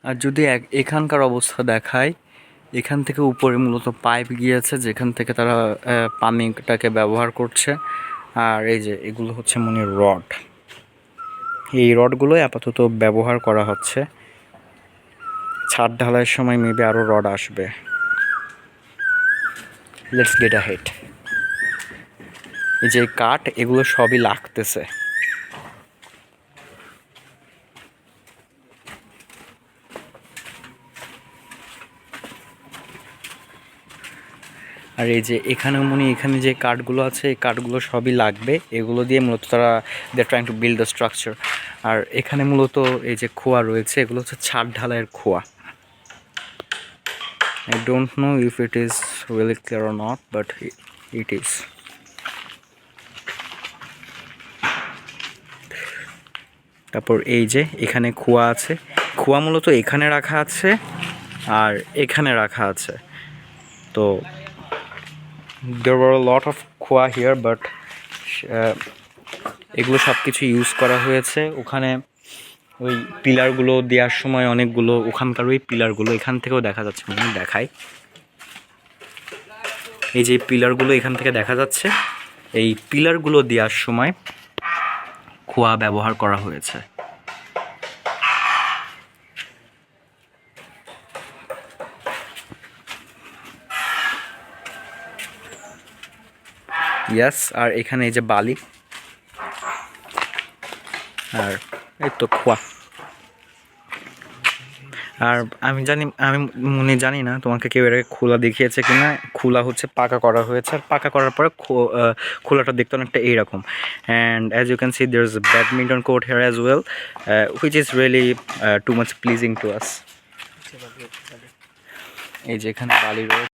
আর যদি এখানকার অবস্থা দেখায়, এখান থেকে উপরে মূলত পাইপ গিয়েছে যেখান থেকে তারা পানিটাকে ব্যবহার করছে। আর এই যে এগুলো হচ্ছে মনে রড, এই রডগুলো আপাতত ব্যবহার করা হচ্ছে। ছাদ ঢালাইয়ের সময় মেবি আরও রড আসবে। Let's get ahead. এই যে কাঠ এগুলো সবই লাগতেছে। আর এই যে এখানে যে কাঠগুলো আছে এই কাঠগুলো সবই লাগবে, এগুলো দিয়ে মূলত তারা they trying to build the structure. আর এখানে মূলত এই যে খোয়া রয়েছে এগুলো হচ্ছে ছাদ ঢালাইয়ের খোয়া। I don't know if it is really clear or not, but it is. তারপর এই যে এখানে খোয়া আছে, খোয়া মূলত এখানে রাখা আছে আর এখানে রাখা আছে। তো there were a lot of খোয়া here, but এগুলো সব কিছু ইউজ করা হয়েছে। ওখানে ওই পিলারগুলো দেওয়ার সময় অনেকগুলো ওখানকার ওই পিলারগুলো এখান থেকেও দেখা যাচ্ছে, দেখায় এই যে পিলারগুলো এখান থেকে দেখা যাচ্ছে, এই পিলারগুলো দেওয়ার সময় খোয়া ব্যবহার করা হয়েছে। ইয়াস, আর এখানে এই যে বালি আর এই তো খোয়া। আর আমি জানি না তোমাকে কেউ এর আগে খোলা দেখিয়েছে কিনা। খোলা হচ্ছে পাকা করা হয়েছে, আর পাকা করার পরে খোলাটা দেখতে অনেকটা এইরকম। And as you can see there is a badminton court here as well, which is really too much pleasing to us. এই যে এখানে বালি রয়েছে।